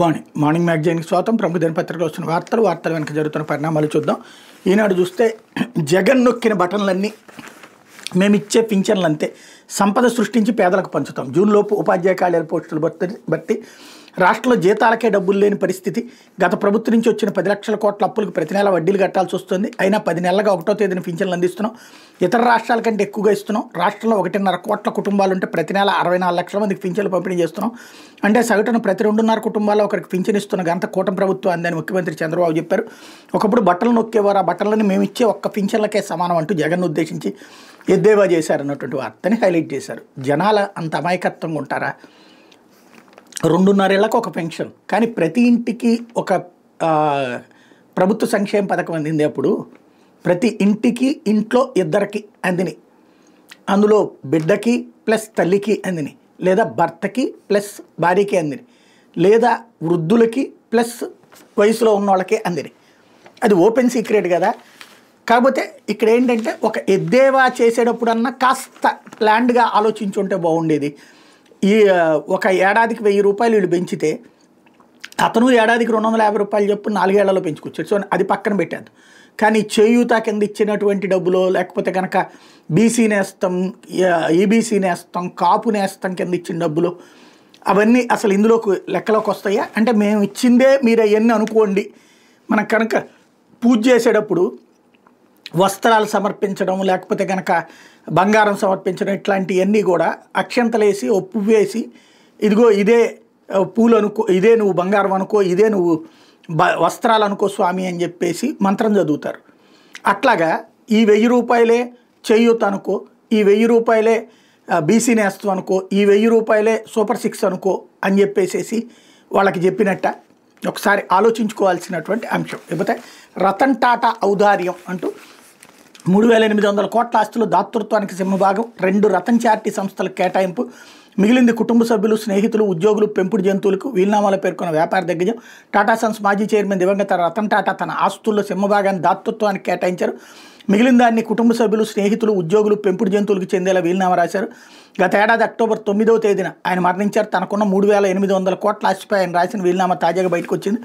Good morning. Morning మ్యాగజైన్కి స్వాగతం. ప్రముఖ దినపత్రికలో వస్తున్న వార్తలు వెనక జరుగుతున్న పరిణామాలు చూద్దాం. ఈనాడు చూస్తే జగన్ నొక్కిన బటన్లన్నీ మేమిచ్చే పింఛన్లు అంతే, సంపద సృష్టించి పేదలకు పంచుతాం, జూన్లోపు ఉపాధ్యాయ ఖాళీల పోస్టులు భర్తీ, రాష్ట్రంలో జీతాలకే డబ్బులు లేని పరిస్థితి, గత ప్రభుత్వం నుంచి వచ్చిన 10 లక్షల కోట్ల అప్పులకు ప్రతి నెల వడ్డీలు కట్టాల్సి వస్తుంది, అయినా 10 నెలలుగా 1వ తేదీన పింఛన్లు అందిస్తున్నాం, ఇతర రాష్ట్రాల కంటే ఎక్కువగా ఇస్తున్నాం, రాష్ట్రంలో 1.5 కోట్ల కుటుంబాలు ఉంటే ప్రతి నెల 64 లక్షల మందికి పింఛన్లు పంపిణీ చేస్తున్నాం, అంటే సగటున ప్రతి 2.5 కుటుంబాల్లో ఒకరికి పింఛన్ ఇస్తున్న ఘనత కూటమి ప్రభుత్వం అందని ముఖ్యమంత్రి చంద్రబాబు చెప్పారు. ఒకప్పుడు బట్టలు నొక్కేవారు, ఆ బట్టలని మేము ఇచ్చే ఒక్క పింఛన్లకే సమానం అంటూ జగన్ ఉద్దేశించి ఎద్దేవా చేశారన్నటువంటి వార్తని హైలైట్ చేశారు. జనాల అంత అమాయకత్వంగా ఉంటారా? 2.5 ఏళ్లకు ఒక పెన్షన్, కానీ ప్రతి ఇంటికి ఒక ప్రభుత్వ సంక్షేమ పథకం అందింది. అప్పుడు ప్రతి ఇంటికి ఇంట్లో ఇద్దరికి అందిని, అందులో బిడ్డకి ప్లస్ తల్లికి అందిని, లేదా భర్తకి ప్లస్ భార్యకి అందిని, లేదా వృద్ధులకి ప్లస్ వయసులో ఉన్న వాళ్ళకి అందిని. అది ఓపెన్ సీక్రెట్ కదా. కాకపోతే ఇక్కడ ఏంటంటే ఒక ఎద్దేవా చేసేటప్పుడన్నా కాస్త ప్లాన్డ్గా ఆలోచించుంటే బాగుండేది. ఈ ఒక ఏడాదికి 1000 రూపాయలు వీళ్ళు పెంచితే అతను ఏడాదికి 250 రూపాయలు చెప్పు 4 ఏళ్లలో పెంచుకొచ్చాడు. సో అది పక్కన పెట్టాడు. కానీ చేయూత కింద ఇచ్చినటువంటి డబ్బులో, లేకపోతే కనుక బీసీ నేస్తం, ఈబీసీ నేస్తం, కాపు నేస్తం కింద ఇచ్చిన డబ్బులు, అవన్నీ అసలు ఇందులోకి లెక్కలోకి వస్తాయా? అంటే మేము ఇచ్చిందే మీరు అవన్నీ అనుకోండి. మనకు కనుక పూజ చేసేటప్పుడు వస్త్రాలు సమర్పించడం, లేకపోతే కనుక బంగారం సమర్పించడం, ఇట్లాంటివన్నీ కూడా అక్షంతలేసి ఓ పువ్వు వేసి ఇదిగో ఇదే పూలు అనుకో, ఇదే నువ్వు బంగారం అనుకో, ఇదే నువ్వు వస్త్రాలు అనుకో స్వామి అని చెప్పేసి మంత్రం చదువుతారు. అట్లాగా ఈ 1000 రూపాయలే చేయూత అనుకో, ఈ 1000 రూపాయలే బీసీ నేస్తం అనుకో, ఈ 1000 రూపాయలే సూపర్ 6 అనుకో అని చెప్పేసేసి వాళ్ళకి చెప్పినట్ట ఒకసారి ఆలోచించుకోవాల్సినటువంటి అంశం. లేకపోతే రతన్ టాటా ఔదార్యం అంటూ 3800 కోట్ల ఆస్తులు దాతృత్వానికి సింహభాగం, 2 రతన్ చారిటీ సంస్థలకు కేటాయింపు, మిగిలింది కుటుంబ సభ్యులు, స్నేహితులు, ఉద్యోగులు, పెంపుడు జంతువులకు. వీలునామాలో పేర్కొన్న వ్యాపార దిగ్గజం టాటా సన్స్ మాజీ చైర్మన్ దివంగత రతన్ టాటా తన ఆస్తుల్లో సింహభాగాన్ని దాతృత్వానికి కేటాయించారు. మిగిలిన దాన్ని కుటుంబ సభ్యులు, స్నేహితులు, ఉద్యోగులు, పెంపుడు జంతువులకు చెందేలా వీలునామా రాశారు. గత ఏడాది అక్టోబర్ 9వ తేదీన ఆయన మరణించారు. తనకున్న 3800 కోట్ల ఆస్తిపై ఆయన రాసిన వీలునామా తాజాగా బయటకు వచ్చింది.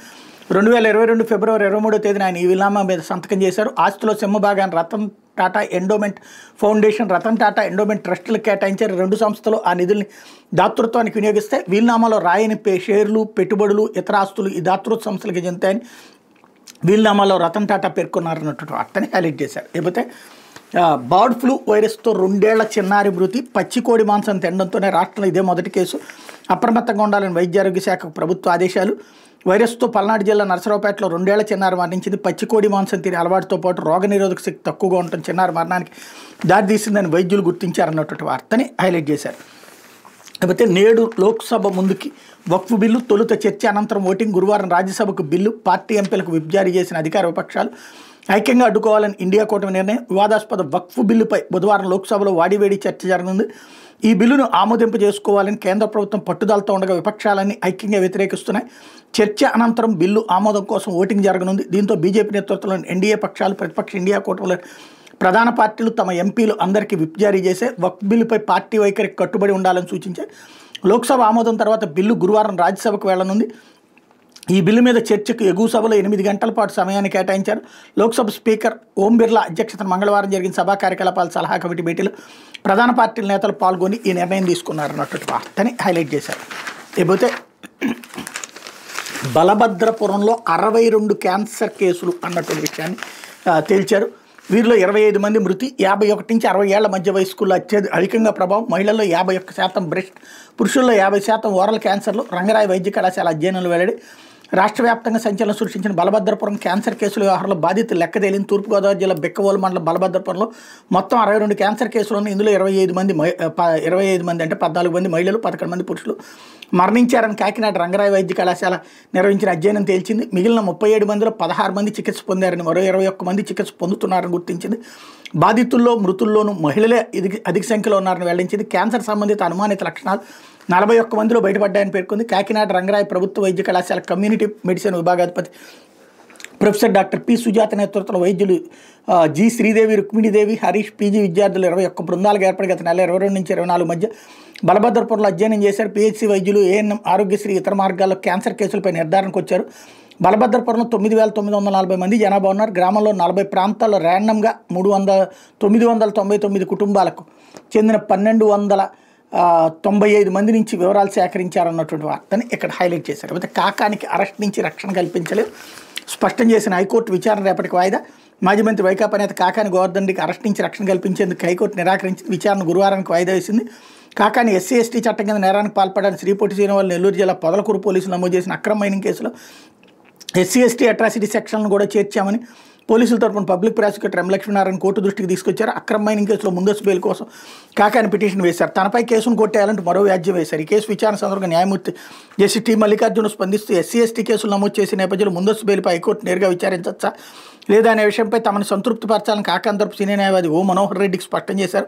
2022 ఫిబ్రవరి 23వ తేదీన ఆయన ఈ వీలునామా మీద సంతకం చేశారు. ఆస్తులో సింహభాగాన్ని Ratan Tata endowment foundation, Ratan Tata endowment ట్రస్టులకు కేటాయించారు. 2 సంస్థలు ఆ నిధుల్ని దాతృత్వానికి వినియోగిస్తే వీలునామాలో రాయని షేర్లు, పెట్టుబడులు, ఇతర ఆస్తులు ఈ దాతృత్వ సంస్థలకు చెందుతాయని వీలునామాలో రతన్ టాటా పేర్కొన్నారన్నటువంటి వార్తని హైలైట్ చేశారు. లేకపోతే బర్డ్ ఫ్లూ వైరస్తో 2 ఏళ్ల చిన్నారి మృతి, పచ్చికోడి మాంసం తినడంతోనే రాష్ట్రంలో ఇదే మొదటి కేసు, అప్రమత్తంగా ఉండాలని వైద్య ఆరోగ్య శాఖకు ప్రభుత్వ ఆదేశాలు. వైరస్తో పల్నాడు జిల్లా నరసరావుపేటలో 2 ఏళ్ల చిన్నారి మరణించింది. పచ్చికోడి మాంసం తినే అలవాటుతో పాటు రోగనిరోధక శక్తి తక్కువగా ఉండటం చిన్నారి మరణానికి దారితీసిందని వైద్యులు గుర్తించారన్నటువంటి వార్తని హైలైట్ చేశారు. లేకపోతే నేడు లోక్సభ ముందుకి వక్ఫ్ బిల్లు, తొలుత చర్చ అనంతరం ఓటింగ్, గురువారం రాజ్యసభకు బిల్లు, పార్టీ ఎంపీలకు విప్ జారీ చేసిన అధికార విపక్షాలు, ఐక్యంగా అడ్డుకోవాలని ఇండియా కూటమి నిర్ణయం. వివాదాస్పద వక్ఫ్ బిల్లుపై బుధవారం లోక్సభలో వాడివేడి చర్చ జరగనుంది. ఈ బిల్లును ఆమోదింపు చేసుకోవాలని కేంద్ర ప్రభుత్వం పట్టుదలతో ఉండగా విపక్షాలన్నీ ఐక్యంగా వ్యతిరేకిస్తున్నాయి. చర్చ అనంతరం బిల్లు ఆమోదం కోసం ఓటింగ్ జరగనుంది. దీంతో బీజేపీ నేతృత్వంలోని ఎన్డీఏ పక్షాలు, ప్రతిపక్ష ఇండియా కూటమిలోని ప్రధాన పార్టీలు తమ ఎంపీలు అందరికీ విప్ జారీ చేసే వక్ఫ్ బిల్లుపై పార్టీ వైఖరికి కట్టుబడి ఉండాలని సూచించాయి. లోక్సభ ఆమోదం తర్వాత బిల్లు గురువారం రాజ్యసభకు వెళ్లనుంది. ఈ బిల్లు మీద చర్చకు ఎగువ సభలో 8 గంటల పాటు సమయాన్ని కేటాయించారు. లోక్సభ స్పీకర్ ఓం బిర్లా అధ్యక్షతన మంగళవారం జరిగిన సభా కార్యకలాపాల సలహా కమిటీ భేటీలో ప్రధాన పార్టీల నేతలు పాల్గొని ఈ నిర్ణయం తీసుకున్నారన్నట్టు వార్తని హైలైట్ చేశారు. లేకపోతే బలభద్రపురంలో 62 క్యాన్సర్ కేసులు అన్నటువంటి విషయాన్ని తేల్చారు. వీరిలో 25 మంది మృతి, 51 నుంచి 60 ఏళ్ల మధ్య వయస్కుల్లో అధికంగా ప్రభావం, మహిళల్లో 51% బ్రెస్ట్, పురుషుల్లో 50% ఓరల్ క్యాన్సర్లు. రంగరాయ వైద్య కళాశాల అధ్యయనాలు వెల్లడి. రాష్ట్ర వ్యాప్తంగా సంచలనం సృష్టించిన బలభద్రపురం క్యాన్సర్ కేసుల వ్యవహారంలో బాధితులు లెక్కదేలిన తూర్పుగోదావరి జిల్లా బెక్కవోలు మండలం బలభద్రపురంలో మొత్తం 62 క్యాన్సర్ కేసులను, ఇందులో 25 మంది అంటే 14 మంది మహిళలు, 11 మంది పురుషులు మరణించారని కాకినాడ రంగరాయ వైద్య కళాశాల నిర్వహించిన అధ్యయనం తేల్చింది. మిగిలిన 37 మందిలో 16 మంది చికిత్స పొందారని, మరో 21 మంది చికిత్స పొందుతున్నారని గుర్తించింది. బాధితుల్లో మృతుల్లోనూ మహిళలే అధిక సంఖ్యలో ఉన్నారని వెల్లడించింది. క్యాన్సర్ సంబంధిత అనుమానిత లక్షణాలు 41 మందిలో బయటపడ్డాయని పేర్కొంది. కాకినాడ రంగరాయ ప్రభుత్వ వైద్య కళాశాల కమ్యూనిటీ మెడిసిన్ విభాగాధిపతి ప్రొఫెసర్ డాక్టర్ పి సుజాత నేతృత్వంలో వైద్యులు జి శ్రీదేవి, రుక్మిణీదేవి, హరీష్, పీజీ విద్యార్థులు 21 బృందాలుగా ఏర్పడి గత నెల 22 నుంచి 24 మధ్య బలభద్రపురంలో అధ్యయనం చేశారు. పిహెచ్సి వైద్యులు, ఏఎన్ఎం, ఆరోగ్యశ్రీ ఇతర మార్గాల్లో క్యాన్సర్ కేసులపై నిర్ధారణకు వచ్చారు. బలభద్రపురంలో 9940 మంది జనాభా ఉన్నారు. గ్రామంలో 40 ప్రాంతాల్లో ర్యాండమ్గా 999 కుటుంబాలకు చెందిన 1295 మంది నుంచి వివరాలు సేకరించారన్నటువంటి వార్తని ఇక్కడ హైలైట్ చేశారు. అయితే కాకానికి అరెస్ట్ నుంచి రక్షణ కల్పించలేదు స్పష్టం చేసిన హైకోర్టు. విచారణ రేపటికి వాయిదా. మాజీ మంత్రి వైకాపా నేత కాకాని గోవర్ధన్ రెడ్డికి అరెస్ట్ నుంచి రక్షణ కల్పించేందుకు హైకోర్టు నిరాకరించింది. విచారణ గురువారానికి వాయిదా వేసింది. కాకాని ఎస్సీ ఎస్టీ చట్టం కింద నేరానికి పాల్పడని శ్రీపొట్టి శ్రీనివాస్ నెల్లూరు జిల్లా పొదలకూరు పోలీసులు నమోదు చేసిన అక్రమ మైనింగ్ కేసులో ఎస్సీ ఎస్టీ అట్రాసిటీ సెక్షన్లను కూడా చేర్చామని పోలీసుల తరపున పబ్లిక్ ప్రాసిక్యూటర్ ఎం లక్ష్మీనారాయణ కోర్టు దృష్టికి తీసుకొచ్చారు. అక్రమ మైనింగ్ కేసులో ముందస్తు బెయిల్ కోసం కాకాని పిటిషన్ వేశారు. తనపై కేసును కొట్టేయాలంటూ మరో వ్యాజ్యం వేశారు. ఈ కేసు విచారణ సందర్భంగా న్యాయమూర్తి జస్టిస్ టి మల్లికార్జున స్పందిస్తూ ఎస్సీ ఎస్టీ కేసులు నమోదు చేసే నేపథ్యంలో ముందస్తు బెయిల్పై హైకోర్టు నేరుగా విచారించవచ్చా లేదా అనే విషయంపై తమను సంతృప్తిపరచాలని కాకాని తరపు సీనియర్ న్యాయవాది ఓ మనోహర్ రెడ్డికి స్పష్టం చేశారు.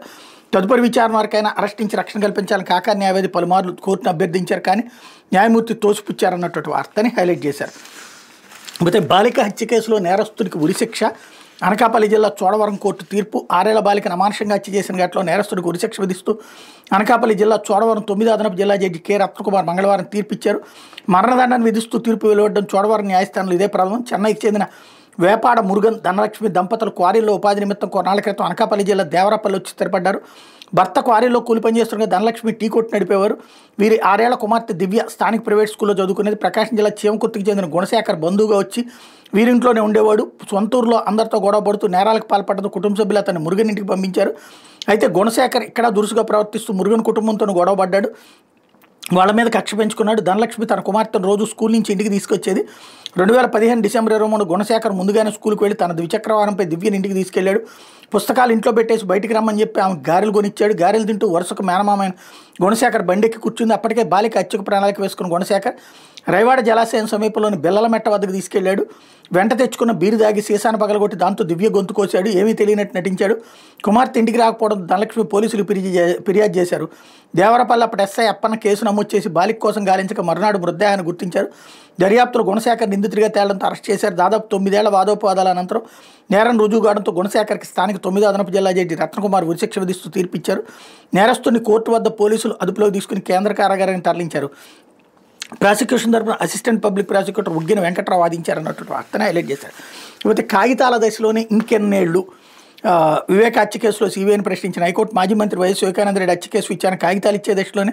తదుపరి విచారణ వరకైనా అరెస్ట్ నుంచి రక్షణ కల్పించాలని కాకాని న్యాయవాది పలుమార్లు కోర్టును అభ్యర్థించారు. కానీ న్యాయమూర్తి తోసిపుచ్చారన్నటువంటి వార్తని హైలైట్ చేశారు. అయితే బాలిక హత్య కేసులో నేరస్తుడికి ఉరిశిక్ష. అనకాపల్లి జిల్లా చోడవరం కోర్టు తీర్పు. 6 ఏళ్ల బాలికను అమానుషంగా హత్య చేసిన ఘటనలో నేరస్తుడికి ఉరిశిక్ష విధిస్తూ అనకాపల్లి జిల్లా చోడవరం 9వ అదనపు జిల్లా జడ్జి కె రత్నకుమార్ మంగళవారం తీర్పిచ్చారు. మరణదండను విధిస్తూ తీర్పు వెలువడడం చోడవరం న్యాయస్థానంలో ఇదే ప్రథమం. చెన్నైకి చెందిన వేపాడ మురుగన్, ధనలక్ష్మి దంపతులు క్వారీల్లో ఉపాధి నిమిత్తం కొన్నాళ్ల క్రితం అనకాపల్లి జిల్లా దేవరపల్లి వచ్చి స్థిరపడ్డారు. భర్త క్వారీలో కూలి పనిచేస్తుండగా ధనలక్ష్మి టీ కొట్టు నడిపేవారు. వీరి 6 ఏళ్ల కుమార్తె దివ్య స్థానిక ప్రైవేట్ స్కూల్లో చదువుకునేది. ప్రకాశం జిల్లా చీమకుర్తికి చెందిన గుణశేఖర్ బంధువుగా వచ్చి వీరింట్లోనే ఉండేవాడు. సొంతూరులో అందరితో గొడవ పడుతూ నేరాలకు పాల్పడదు కుటుంబ సభ్యులు అతన్ని మురుగన్ ఇంటికి పంపించారు. అయితే గుణశేఖర్ ఇక్కడ దురుసుగా ప్రవర్తిస్తూ మురుగన్ కుటుంబంతో గొడవ పడ్డాడు. వాళ్ళ మీద కక్ష పెంచుకున్నాడు. ధనలక్ష్మి తన కుమార్తెను రోజు స్కూల్ నుంచి ఇంటికి తీసుకొచ్చేది. 2015 డిసెంబర్ 23 గుణశేఖర్ ముందుగానే స్కూల్కి వెళ్ళి తన ద్విచక్ర వాహనంపై దివ్యని ఇంటికి తీసుకెళ్లాడు. పుస్తకాలు ఇంట్లో పెట్టేసి బయటికి రమ్మని చెప్పి ఆమె గారెలు కొనిచ్చాడు. గారెలు తింటూ వరుసకు మేనమామైన గుణశేఖర్ బండెక్కి కూర్చుంది. అప్పటికే బాలిక హత్యకు ప్రణాళిక వేసుకున్న గుణశేఖర్ రైవాడ జలాశయం సమీపంలోని బెల్లలమెట్ట వద్దకు తీసుకెళ్లాడు. వెంట తెచ్చుకున్న బీరు దాగి సీసాను పగలగొట్టి దాంతో దివ్య గొంతు కోశాడు. ఏమీ తెలియనట్టు నటించాడు. కుమార్తె ఇంటికి రాకపోవడం ధనలక్ష్మి పోలీసులు ఫిర్యాదు చేశారు. దేవరపల్లి అప్పటి ఎస్ఐ అప్పన్న కేసు నమోదు చేసి బాలిక కోసం గాలించక మరునాడు మృతదేహాన్ని గుర్తించారు. దర్యాప్తులో గుణశేఖర్ నిందితుడిగా తేలడంతో అరెస్ట్ చేశారు. దాదాపు 9 ఏళ్ల వాదోపవాదాల అనంతరం నేరం రుజువు కావడంతో గుణశేఖర్కి స్థానిక 9వ అదనపు జిల్లా జడ్జి రత్నకుమార్ ఉరిశిక్ష విధిస్తూ తీర్పిచ్చారు. నేరస్తుడిని కోర్టు వద్ద పోలీసులు అదుపులోకి తీసుకుని కేంద్ర కారాగారానికి తరలించారు. ప్రాసిక్యూషన్ తరపున assistant public prosecutor Uggina Venkatrao వాదించారన్నటువంటి వార్తను హైలైట్ చేశారు. ఇకపోతే కాగితాల దశలోనే ఇంకెన్నేళ్లు వివేక హత్య కేసులో సిబిఐని ప్రశ్నించిన హైకోర్టు మాజీ మంత్రి వైఎస్ వివేకానంద రెడ్డి హత్య కేసు విచారణ కాగితాలు ఇచ్చే దశలోనే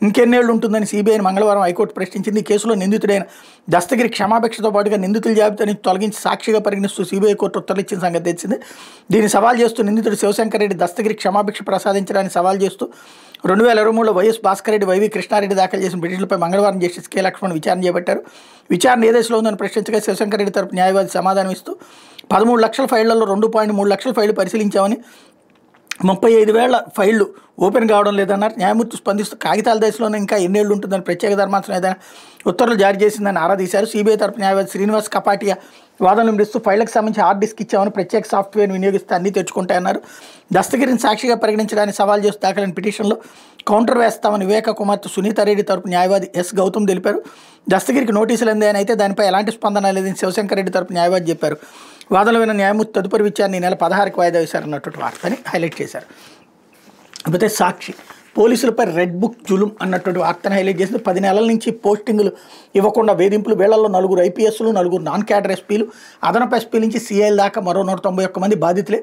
ఇంకెన్నేళ్లు ఉంటుందని సిబిఐని మంగళవారం హైకోర్టు ప్రశ్నించింది. ఈ కేసులో నిందితుడైన దస్తగిరి క్షమాభిక్షతో పాటుగా నిందితుల జాబితా నుంచి తొలగించి సాక్షిగా పరిగణిస్తూ సిబిఐ కోర్టు ఉత్తర్వులు ఇచ్చిన సంగతి తెలిసింది. దీన్ని సవాల్ చేస్తూ నిందితుడు శివశంకర్ రెడ్డి దస్తగిరి క్షమాభిక్ష ప్రసాదించడాన్ని సవాల్ చేస్తూ 2023లో వైఎస్ భాస్కర్ రెడ్డి, వైవి కృష్ణారెడ్డి దాఖలు చేసిన పిటిషన్లపై మంగళవారం జస్టిస్ కె లక్ష్మణ్ విచారణ చేపట్టారు. విచారణ ఏ దశలో ఉందని ప్రశ్నించగా శివశంకర్ రెడ్డి తరపు న్యాయవాది సమాధానం ఇస్తూ 13 లక్షల ఫైళ్లలో 2.3 లక్షల ఫైళ్లు పరిశీలించామని 35,000 ఫైళ్లు ఓపెన్ కావడం లేదన్నారు. న్యాయమూర్తి స్పందిస్తూ కాగితాల దశలోనే ఇంకా ఎన్నేళ్లు ఉంటుందని ప్రత్యేక ధర్మాసనం ఏదైనా ఉత్తర్వులు జారీ చేసిందని ఆరా తీశారు. సిబిఐ తరపు న్యాయవాది శ్రీనివాస్ కపాటియా వాదనలు వినిపిస్తూ ఫైళ్లకు సంబంధించి హార్డ్ డిస్క్ ఇచ్చామని ప్రత్యేక సాఫ్ట్వేర్ వినియోగిస్తే అన్ని తెచ్చుకుంటాయన్నారు. దస్తగిరిని సాక్షిగా పరిగణించడానికి సవాల్ చేస్తూ దాఖలైన పిటిషన్లో కౌంటర్ వేస్తామని వివేక కుమార్తె సునీతారెడ్డి తరపు న్యాయవాది ఎస్ గౌతమ్ తెలిపారు. దస్తగిరికి నోటీసులు అందాయని అయితే దానిపై ఎలాంటి స్పందన లేదని శివశంకర్ రెడ్డి తరపు న్యాయవాది చెప్పారు. వాదనలు విన్న న్యాయమూర్తి తదుపరి విచారణ ఈ నెల 16కి వాయిదా వేశారన్నటువంటి వార్తని హైలైట్ చేశారు. అయితే సాక్షి పోలీసులపై రెడ్ బుక్ జులుం అన్నటువంటి వార్తను హైలైట్ చేసింది. 10 నెలల నుంచి పోస్టింగులు ఇవ్వకుండా వేధింపులు. వీళ్లలో 4 ఐపీఎస్లు, 4 నాన్ క్యాడర్ ఎస్పీలు, అదనపు ఎస్పీల నుంచి సీఐల దాకా మరో 191 మంది బాధితులే.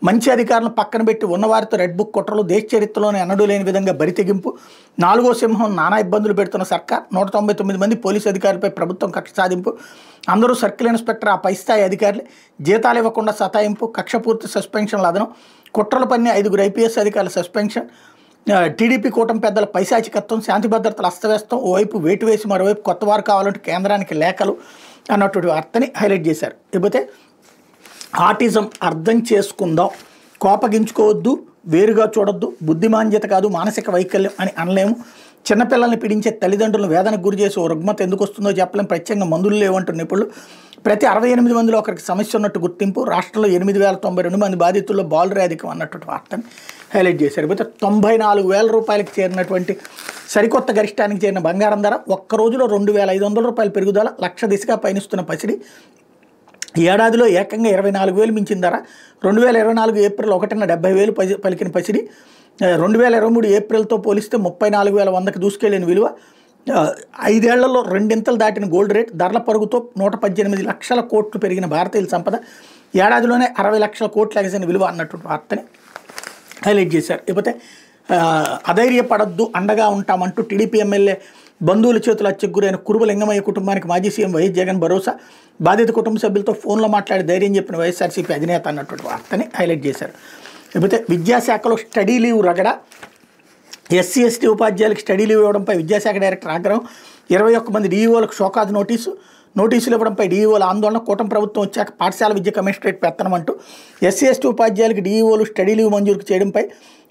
మంచి అధికారులను పక్కన పెట్టి ఉన్నవారితో రెడ్ బుక్ కుట్రలు, దేశ చరిత్రలోనే ఎన్నడూ లేని విధంగా బరితెగింపు, 4వ సింహం నానా ఇబ్బందులు పెడుతున్న సర్కార్, 199 మంది పోలీసు అధికారులపై ప్రభుత్వం కక్ష సాధింపు, అందరూ సర్కిల్ ఇన్స్పెక్టర్ ఆ పై స్థాయి అధికారులే, జీతాలు ఇవ్వకుండా సతాయింపు, కక్షపూర్తి సస్పెన్షన్ల అదనం, కుట్రల పని 5 ఐపీఎస్ అధికారుల సస్పెన్షన్, టీడీపీ కూటమి పెద్దల పైశాచికత్వం, శాంతి భద్రతల అస్తవ్యస్తం, ఓవైపు వేటు వేసి మరోవైపు కొత్త వారు కావాలంటే కేంద్రానికి లేఖలు అన్నటువంటి వార్తని హైలైట్ చేశారు. లేకపోతే ఆటిజం అర్థం చేసుకుందాం, కోపగించుకోవద్దు, వేరుగా చూడొద్దు, బుద్ధిమాంద్యత కాదు మానసిక వైకల్యం అని అనలేము. చిన్నపిల్లల్ని పీడించే తల్లిదండ్రులను వేదనకు గురి చేసి ఓ రుగ్మత ఎందుకు వస్తుందో చెప్పలేం. ప్రత్యేకంగా మందులు లేవంటున్న నిపుణులు. ప్రతి 68 మందిలో ఒకరికి సమస్య ఉన్నట్టు గుర్తింపు. రాష్ట్రంలో 8,092 మంది బాధితుల్లో బాలురే అధికం అన్నటువంటి వార్తని హైలైట్ చేశారు. అయితే 94,000 రూపాయలకి చేరినటువంటి సరికొత్త గరిష్టానికి చేరిన బంగారం ధర ఒక్క రోజులో 2,500 రూపాయల పెరుగుదల, 1,00,000 దిశగా పయనిస్తున్న పసిడి. ఈ ఏడాదిలో ఏకంగా 24,000 మించిన ధర. 2024 ఏప్రిల్ 1న 70,000 పలికిన పసిడి. 2023 ఏప్రిల్తో పోలిస్తే 34,100కి దూసుకెళ్లిన విలువ. 5 ఏళ్లలో రెండింతలు దాటిన గోల్డ్ రేట్. ధరల పరుగుతో 118 లక్షల కోట్లు పెరిగిన భారతీయుల సంపద. ఏడాదిలోనే 60 లక్షల కోట్లు ఎగసిన విలువ అన్నటువంటి వార్తని హైలైట్ చేశారు. ఇకపోతే అధైర్యపడద్దు, అండగా ఉంటామంటూ టీడీపీ ఎమ్మెల్యే బంధువుల చేతులు హత్యకు కురుబ లింగమయ్య కుటుంబానికి మాజీ సీఎం వైఎస్ జగన్ భరోసా. బాధిత కుటుంబ సభ్యులతో ఫోన్లో మాట్లాడి ధైర్యం చెప్పిన వైఎస్ఆర్సీపీ అధినేత అన్నటువంటి వార్తని హైలైట్ చేశారు. లేకపోతే విద్యాశాఖలో స్టడీ లీవ్ రగడ. ఎస్సీ ఎస్టీ ఉపాధ్యాయులకు స్టడీ లీవ్ ఇవ్వడంపై విద్యాశాఖ డైరెక్టర్ ఆగ్రహం. 21 మంది డీఈఓలకు షోకాజ్ నోటీసులు ఇవ్వడంపై డీఈఓల ఆందోళన. కూటమి ప్రభుత్వం వచ్చాక పాఠశాల విద్య కమిషనరేట్ పెత్తనం అంటూ ఎస్సీ ఎస్టీ ఉపాధ్యాయులకు డీఈఓలు స్టడీ లీవ్ మంజూరు చేయడంపై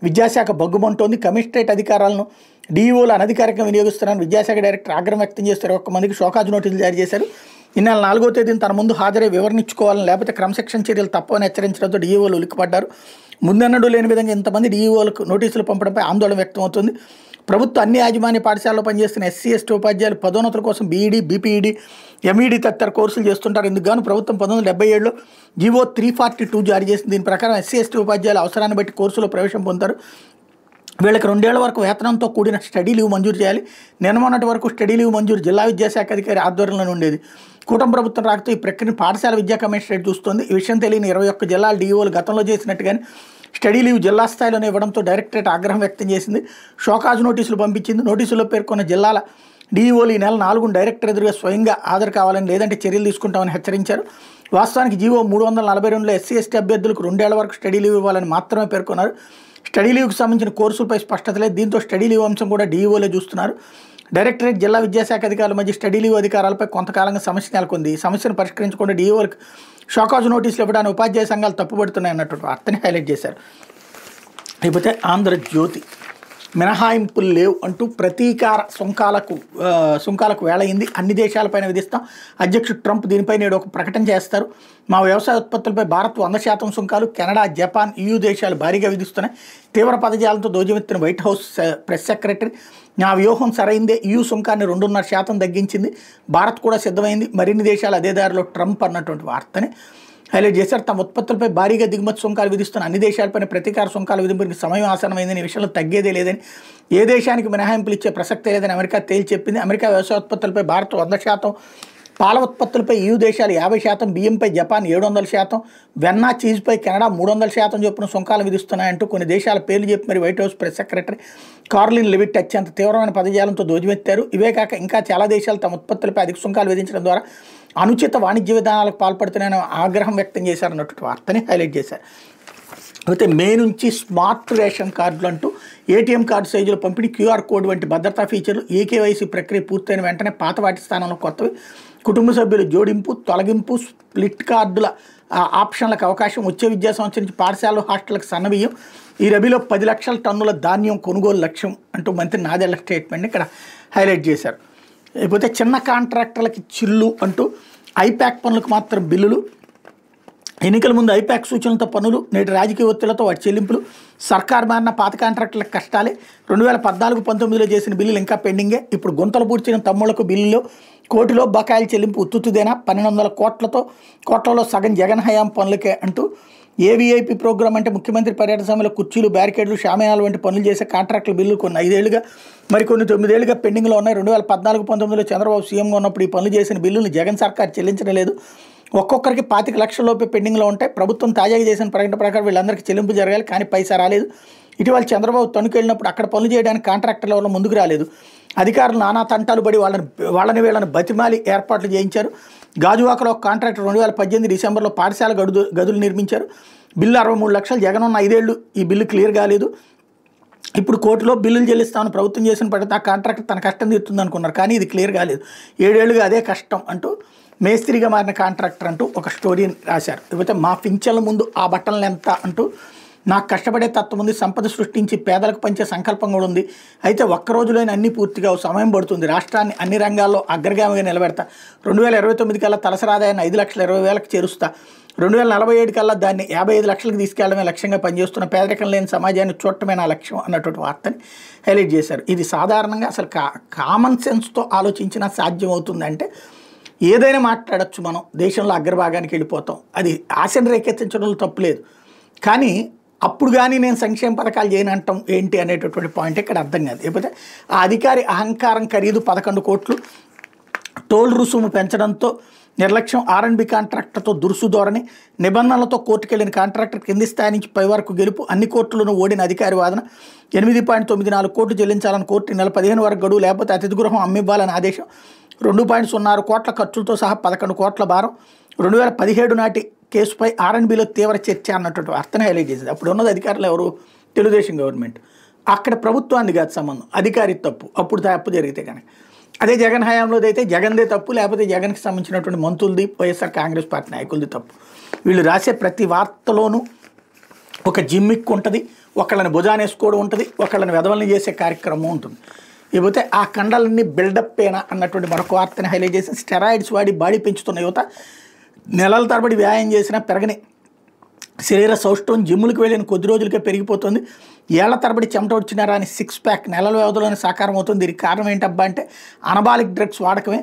విద్యాశాఖ బగ్గుమంటోంది. కమిషనరేట్ అధికారాలను డీఈఓలు అనధికారికంగా వినియోగిస్తున్నారని విద్యాశాఖ డైరెక్టర్ ఆగ్రహం వ్యక్తం చేస్తే 21 మందికి షోకాజ్ నోటీసులు జారీ చేశారు. ఈ నెల 4వ తేదీన తన ముందు హాజరై వివరణించుకోవాలని, లేకపోతే క్రమశిక్షణ చర్యలు తప్పని హెచ్చరించడంతో డీఈఓలు ఉలిక్కిపడ్డారు. ముందన్నడూ లేని విధంగా ఇంతమంది డీఈఓలకు నోటీసులు పంపడంపై ఆందోళన వ్యక్తం అవుతుంది. ప్రభుత్వ అన్ని యాజమాన్య పాఠశాలలో పనిచేస్తున్న ఎస్సీ ఎస్టీ ఉపాధ్యాయులు పదోన్నతుల కోసం బీఈడీ, బీపీఈడీ, ఎంఈడీ తదితర కోర్సులు చేస్తుంటారు. ఇందుకు గాను ప్రభుత్వం 1977లో జీవో 342 జారీ చేసింది. దీని ప్రకారం ఎస్సీ ఎస్టీ ఉపాధ్యాయులు అవసరాన్ని బట్టి కోర్సులో ప్రవేశం పొందుతారు. వీళ్ళకి 2 ఏళ్ల వరకు వేతనంతో కూడిన స్టడీ లీవ్ మంజూరు చేయాలి. మొన్నటి వరకు స్టడీ లీవ్ మంజూరు జిల్లా విద్యాశాఖ అధికారి ఆధ్వర్యంలో ఉండేది. కూటమి ప్రభుత్వం రాకతో ఈ ప్రక్రియను పాఠశాల విద్యా కమిషనరేట్ చూస్తుంది. ఈ విషయం తెలియని 21 జిల్లాల డీఓలు గతంలో చేసినట్టుగానే స్టడీ లీవ్ జిల్లా స్థాయిలోనే ఇవ్వడంతో డైరెక్టరేట్ ఆగ్రహం వ్యక్తం చేసింది. షోకాజ్ నోటీసులు పంపించింది. నోటీసుల్లో పేర్కొన్న జిల్లాల డీఈఓలు ఈ నెల 4న డైరెక్టర్ ఎదురుగా స్వయంగా హాజరు కావాలని, లేదంటే చర్యలు తీసుకుంటామని హెచ్చరించారు. వాస్తవానికి జీవో 342లో ఎస్సీ ఎస్టీ అభ్యర్థులకు 2 ఏళ్ల వరకు స్టడీ లీవ్ ఇవ్వాలని మాత్రమే పేర్కొన్నారు. స్టడీ లీవ్కి సంబంధించిన కోర్సులపై స్పష్టత లేదు. దీంతో స్టడీ లీవ్ అంశం కూడా డీఈఓలే చూస్తున్నారు. డైరెక్టరేట్ జిల్లా విద్యాశాఖ అధికారుల మధ్య స్టడీ లీవ్ అధికారాలపై కొంతకాలంగా సమస్య నెలకొంది. ఈ సమస్యను పరిష్కరించకుండా డీఈఓలకు షోకాజ్ నోటీసులు ఇవ్వడానికి ఉపాధ్యాయ సంఘాలు తప్పుపడుతున్నాయి అన్నటువంటి వార్తని హైలైట్ చేశారు. లేకపోతే ఆంధ్రజ్యోతి మినహాయింపులు లేవు అంటూ ప్రతీకార సుంకాలకు వేళయింది. అన్ని దేశాలపైన విధిస్తాం. అధ్యక్షుడు ట్రంప్ దీనిపై నేడు ఒక ప్రకటన చేస్తారు. మా వ్యవసాయ ఉత్పత్తులపై భారత్ 100% సుంకాలు. కెనడా, జపాన్, EU దేశాలు భారీగా విధిస్తున్నాయి. తీవ్ర పదజాలంతో ధ్వజమెత్తిన వైట్ హౌస్ ప్రెస్ సెక్రటరీ. నా వ్యూహం సరైందే. EU సుంకాన్ని 2.5% తగ్గించింది. భారత్ కూడా సిద్ధమైంది. మరిన్ని దేశాలు అదే దారిలో ట్రంప్ అన్నటువంటి వార్తని హైలైట్ చేశారు. తమ ఉత్పత్తులపై భారీగా దిగుమతి సుంకాలు విధిస్తున్న అన్ని దేశాలపైన ప్రతీకార సుంకాలు విధింపుకి సమయం ఆసనమైందని, ఈ విషయంలో తగ్గేదే లేదని, ఏ దేశానికి మినహాయింపులు ఇచ్చే ప్రసక్తే లేదని అమెరికా తేల్చి చెప్పింది. అమెరికా వ్యవసాయ ఉత్పత్తులపై భారత్ 100%, పాల ఉత్పత్తులపై EU దేశాలు 50%, బియ్యంపై జపాన్ 700%, వెన్న, చీజ్పై కెనడా 300% చొప్పున సుంకాలు విధిస్తున్నాయంటూ కొన్ని దేశాల పేర్లు చెప్పి మరి white house press secretary Carlin లెవిట్ అత్యంత తీవ్రమైన పదజాలంతో ధ్వజమెత్తారు. ఇవే కాక ఇంకా చాలా దేశాలు తమ ఉత్పత్తులపై అధిక సుంకాలు విధించడం ద్వారా అనుచిత వాణిజ్య విధానాలకు పాల్పడుతున్నాయని ఆగ్రహం వ్యక్తం చేశారన్నటువంటి వార్తని హైలైట్ చేశారు. అయితే మే నుంచి స్మార్ట్ రేషన్ కార్డులు అంటూ ఏటీఎం కార్డు సైజులో పంపిణీ, QR కోడ్ వంటి భద్రతా ఫీచర్లు, EKYC ప్రక్రియ పూర్తయిన వెంటనే పాత వాటి స్థానంలో కొత్తవి, కుటుంబ సభ్యులు జోడింపు, తొలగింపు, స్ప్లిట్ కార్డుల ఆప్షన్లకు అవకాశం, వచ్చే విద్యా సంవత్సరం నుంచి పాఠశాలలు, హాస్టళ్లకు సన్నబియ్యం, ఈ రబీలో 10 లక్షల టన్నుల ధాన్యం కొనుగోలు లక్ష్యం అంటూ మంత్రి నాదెళ్ల స్టేట్మెంట్ని ఇక్కడ హైలైట్ చేశారు. లేకపోతే చిన్న కాంట్రాక్టర్లకి చిల్లు అంటూ ఐప్యాక్ పనులకు మాత్రం బిల్లులు, ఎన్నికల ముందు ఐప్యాక్ సూచనలతో పనులు, నేటి రాజకీయ ఒత్తిళ్లతో వాటి చెల్లింపులు, సర్కార్ మారిన పాత కాంట్రాక్టర్లకు కష్టాలే, 2014-19లో చేసిన బిల్లులు ఇంకా పెండింగే, ఇప్పుడు గుంతలు పూడ్చిన తమ్ముళ్లకు బిల్లులో కోటిలో బకాయిల చెల్లింపు ఉత్తుదేనా, 1200 కోట్లలో సగం జగన్ హయాం పనులకే అంటూ, ఏవీఐపీ ప్రోగ్రాం అంటే ముఖ్యమంత్రి పర్యటన సమయంలో కుర్చీలు, బ్యారికేడ్లు, షామియానాలు వంటి పనులు చేసే కాంట్రాక్టుల బిల్లులు కొన్ని 5 ఏళ్లుగా, మరికొన్ని 9 ఏళ్లుగా పెండింగ్లో ఉన్నాయి. 2014-19లో చంద్రబాబు సీఎంగా ఉన్నప్పుడు ఈ పనులు చేసిన బిల్లులు జగన్ సర్కార్ చెల్లించడం లేదు. ఒక్కొక్కరికి 25 లక్షల లోపే పెండింగ్లో ఉంటాయి. ప్రభుత్వం తాజాగా చేసిన ప్రకటన ప్రకారం వీళ్ళందరికీ చెల్లింపు జరగాలి, కానీ పైసా రాలేదు. ఇటీవల చంద్రబాబు తణుకు వెళ్ళినప్పుడు అక్కడ పనులు చేయడానికి కాంట్రాక్టర్ల వల్ల ముందుకు రాలేదు. అధికారులు నానా తంటాలు పడి వీళ్ళని బతిమాలి ఏర్పాట్లు చేయించారు. గాజువాకలో ఒక కాంట్రాక్టర్ 2018 డిసెంబర్లో పాఠశాల గదులు నిర్మించారు. బిల్లు 63 లక్షలు. జగన్ ఉన్న 5 ఏళ్ళు ఈ బిల్లు క్లియర్ కాలేదు. ఇప్పుడు కోర్టులో బిల్లులు చెల్లిస్తామని ప్రభుత్వం చేసిన పడితే ఆ కాంట్రాక్టర్ తన కష్టం తీరుతుంది అనుకున్నారు, కానీ ఇది క్లియర్ కాలేదు. 7 ఏళ్ళుగా అదే కష్టం అంటూ మేస్త్రిగా మారిన కాంట్రాక్టర్ అంటూ ఒక స్టోరీని రాశారు. లేకపోతే మా పింఛన్ల ముందు ఆ బట్టలు ఎంత అంటూ, నాకు కష్టపడే తత్వం ఉంది, సంపద సృష్టించి పేదలకు పంచే సంకల్పం కూడా ఉంది. అయితే ఒక్కరోజులోనే అన్నీ పూర్తిగా సమయం పడుతుంది. రాష్ట్రాన్ని అన్ని రంగాల్లో అగ్రగామిగా నిలబెడతా. 2029 కల్లా తలసరి ఆదాయాన్ని 5,20,000కి చేరుస్తా. 2047 కల్లా దాన్ని 55 లక్షలకు తీసుకెళ్లడమే లక్ష్యంగా పనిచేస్తున్న పేదరికం లేని సమాజాన్ని చూడటమే నా లక్ష్యం అన్నటువంటి వార్తని హైలైట్ చేశారు. ఇది సాధారణంగా అసలు కామన్ సెన్స్తో ఆలోచించినా సాధ్యం అవుతుందంటే ఏదైనా మాట్లాడచ్చు, మనం దేశంలో అగ్రభాగానికి వెళ్ళిపోతాం, అది ఆశను రేకెత్తించడంలో తప్పులేదు. కానీ అప్పుడు కానీ నేను సంక్షేమ పథకాలు చేయను అంటాం ఏంటి అనేటటువంటి పాయింట్ ఇక్కడ అర్థం కాదు. లేకపోతే ఆ అధికారి అహంకారం ఖరీదు 11 కోట్లు, టోల్ రుసుము పెంచడంతో నిర్లక్ష్యం, R&B కాంట్రాక్టర్తో దురుసు ధోరణి, నిబంధనలతో కోర్టుకెళ్లిన కాంట్రాక్టర్ కింది స్థాయి నుంచి పై వరకు గెలుపు, అన్ని కోర్టులను ఓడిన అధికారి వాదన, 8.94 కోట్లు చెల్లించాలని కోర్టు, నెల 15 వరకు గడువు లేకపోతే అతిథి గృహం అమ్మివ్వాలని ఆదేశం, 2.06 కోట్ల ఖర్చులతో సహా 11 కోట్ల భారం, 2017 నాటి కేసుపై R&Bలో తీవ్ర చర్చ అన్నటువంటి వార్తను హైలైట్ చేసింది. అప్పుడు ఉన్నది అధికారులు ఎవరు? తెలుగుదేశం గవర్నమెంట్. అక్కడ ప్రభుత్వానికి కాదు సంబంధం, అధికారి తప్పు, అప్పుడు తప్పు జరిగితే కనుక. అదే జగన్ హయాంలోది అయితే జగన్దే తప్పు, లేకపోతే జగన్కి సంబంధించినటువంటి మంత్రులది, వైఎస్ఆర్ కాంగ్రెస్ పార్టీ నాయకులది తప్పు. వీళ్ళు రాసే ప్రతి వార్తలోనూ ఒక జిమ్మిక్ ఉంటుంది, ఒకళ్ళని భుజానేసుకోవడం ఉంటుంది, ఒకళ్ళని వెధవల్ని చేసే కార్యక్రమం ఉంటుంది. లేకపోతే ఆ కండలన్నీ బిల్డప్ అయినా అన్నటువంటి మరొక వార్తని హైలైట్ చేసి, స్టెరాయిడ్స్ వాడి బాడీ పెంచుతున్న యువత నెలల తరబడి వ్యాయామం చేసినా పెరగని శరీర సౌష్ఠవం, జిమ్ములకు వెళ్ళిన కొద్ది రోజులకే పెరిగిపోతుంది, ఏళ్ల తరబడి చెమట వచ్చినారా అని 6 ప్యాక్ నెలల వ్యవధిలోనే సాకారం అవుతుంది. దీనికి కారణం ఏంటబ్బా అంటే అనబాలిక్ డ్రగ్స్ వాడకమే.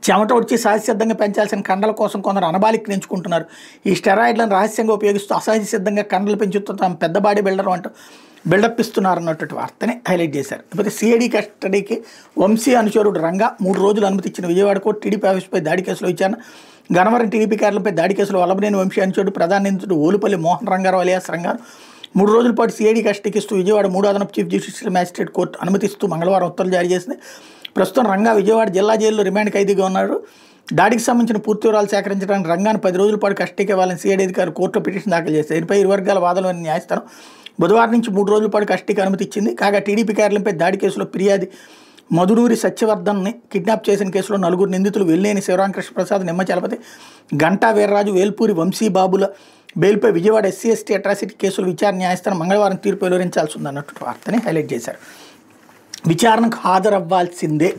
చెమట వచ్చి సహజసిద్ధంగా పెంచాల్సిన కండల కోసం కొందరు అనబాలిక్ ఎంచుకుంటున్నారు. ఈ స్టెరాయిడ్లను రహస్యంగా ఉపయోగిస్తూ అసహజ సిద్ధంగా కండలు పెంచుతూ తమ పెద్ద బాడీ బిల్డర్ అంటూ బిల్డప్ ఇస్తున్నారు అన్నటువంటి వార్తని హైలైట్ చేశారు. లేకపోతే సిఐడి కస్టడీకి వంశీ అనుచరుడు రంగా 3 రోజులు అనుమతి ఇచ్చిన విజయవాడ కోర్టు, టీడీపీ ఆఫీసుపై దాడి కేసులో విచారణ, గన్నవరం టీడీపీ కార్యాలయంపై దాడి కేసులో వల్లభనేని వంశీ అనుచరుడు ప్రధాన నిందితుడు ఓలుపల్లి మోహన్ రంగారావు అలియాస్ రంగారు 3 రోజుల పాటు సిఐడి కస్టడీకి ఇస్తూ విజయవాడ 3వ అదనపు చీఫ్ జ్యుడిషియల్ మ్యాజిస్ట్రేట్ కోర్టు అనుమతిస్తూ మంగళవారం ఉత్తర్వులు జారీ చేసింది. ప్రస్తుతం రంగా విజయవాడ జిల్లా జైల్లో రిమాండ్ ఖైదీగా ఉన్నాడు. దాడికి సంబంధించిన పూర్తి వివరాలు సేకరించడానికి రంగాన్ని 10 రోజుల పాటు కస్టడీకి ఇవ్వాలని సిఐడి అధికారులు కోర్టులో పిటిషన్ దాఖలు చేశారు. దీనిపై ఇరు వర్గాల వాదనలోని న్యాయస్థానం బుధవారం నుంచి 3 రోజుల పాటు కస్టడీకి అనుమతి ఇచ్చింది. కాగా టీడీపీ కార్యాలయంపై దాడి కేసులో ఫిర్యాది మధునూరి సత్యవర్ధన్ని కిడ్నాప్ చేసిన కేసులో 4 నిందితులు వెల్లేని శివరామకృష్ణ ప్రసాద్, నిమ్మ చలపతి, గంటా వీర్రాజు, వేల్పూరి వంశీబాబుల బెయిల్పై విజయవాడ SC/ST అట్రాసిటీ కేసుల విచారణ న్యాయస్థానం మంగళవారం తీర్పు వెలువరించాల్సి ఉందన్నట్టు వార్తని హైలైట్ చేశారు. విచారణకు హాజరవ్వాల్సిందే.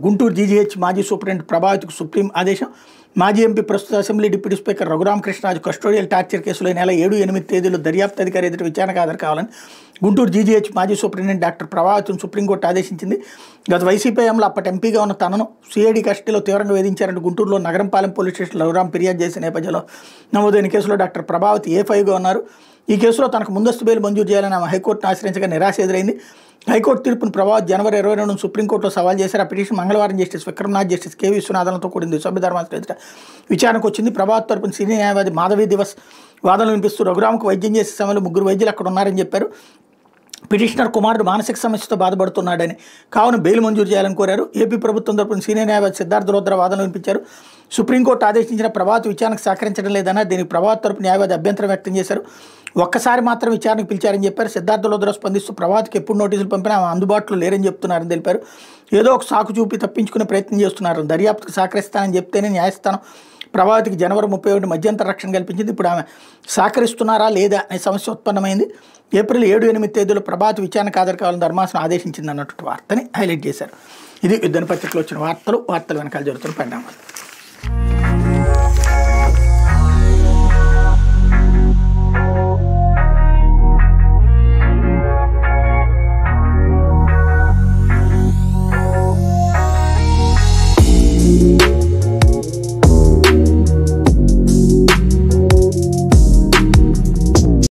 గుంటూరు GGH మాజీ సూపరింటెండెంట్ ప్రభావితకు సుప్రీం ఆదేశం. మాజీ ఎంపీ ప్రస్తుత assembly deputy speaker Raghuramakrishnaraju custodial torture కేసులో ఈ నెల 7, 8 తేదీల్లో దర్యాప్తు అధికారి ఎదుట విచారణకు హాజరు కావాలని గుంటూరు GGH మాజీ సూపరింటెండెంట్ డాక్టర్ ప్రభావితను సుప్రీంకోర్టు ఆదేశించింది. గత వైసీపీ హయాంలో అప్పటి ఎంపీగా ఉన్న తనను సిఐడి కస్టడీలో తీవ్రంగా వేధించారంటూ గుంటూరులో నగరంపాలెం పోలీస్ స్టేషన్లో రఘురామ్ ఫిర్యాదు చేసిన నేపథ్యంలో నమోదైన కేసులో డాక్టర్ ప్రభావతి A5గా ఉన్నారు. ఈ కేసులో తనకు ముందస్తు బెయిల్ మంజూరు చేయాలని ఆమె హైకోర్టును ఆశ్రయించగా నిరాశ ఎదురైంది. హైకోర్టు తీర్పును ప్రభావతి జనవరి 22న సుప్రీంకోర్టులో సవాల్ చేశారు. ఆ పిటిషన్ మంగళవారం జస్టిస్ విక్రమ్నాథ్, జస్టిస్ KV విశ్వనాథన్లతో కూడిన సభ్య ధర్మాసనం ఎదుట విచారణకు వచ్చింది. ప్రభావతి తరపున సీనియర్ న్యాయవాది మాధవి దివస్ వాదనలు వినిపిస్తూ రఘురామ్కు వైద్యం చేసే సమయంలో 3 వైద్యులు అక్కడ ఉన్నారని చెప్పారు. పిటిషనర్ కుమారుడు మానసిక సమస్యతో బాధపడుతున్నాడని, కావున బెయిల్ మంజూరు చేయాలని కోరారు. ఏపీ ప్రభుత్వం తరపున సీనియర్ న్యాయవాది సిద్ధార్థ రుద్ర వాదనలు వినిపించారు. సుప్రీంకోర్టు ఆదేశించిన ప్రభావతి విచారణకు సహకరించడం లేదన్న దీనికి ప్రభావతి తరపు న్యాయవాది అభ్యంతరం వ్యక్తం చేశారు. ఒక్కసారి మాత్రం విచారణకు పిలిచారని చెప్పారు. సిద్ధార్థ రుద్ర స్పందిస్తూ ప్రభావతికి ఎప్పుడు నోటీసులు పంపినా ఆమె అందుబాటులో లేరని చెప్తున్నారని తెలిపారు. ఏదో ఒక సాకు చూపి తప్పించుకునే ప్రయత్నం చేస్తున్నారు. దర్యాప్తుకు సహకరిస్తానని చెప్తేనే న్యాయస్థానం ప్రభావతికి జనవరి 31 మధ్యంతర రక్షణ కల్పించింది. ఇప్పుడు ఆమె సహకరిస్తున్నారా లేదా అనే సమస్య ఉత్పన్నమైంది. ఏప్రిల్ 7, 8 తేదీలో ప్రభావతి విచారణకు హాజరు కావాలని ధర్మాసనం ఆదేశించింది అన్నట్టు వార్తని హైలైట్ చేశారు. ఇది యుద్ధన పత్రికలో వచ్చిన వార్తలు వెనకాల జరుగుతున్న పరిణామాలు.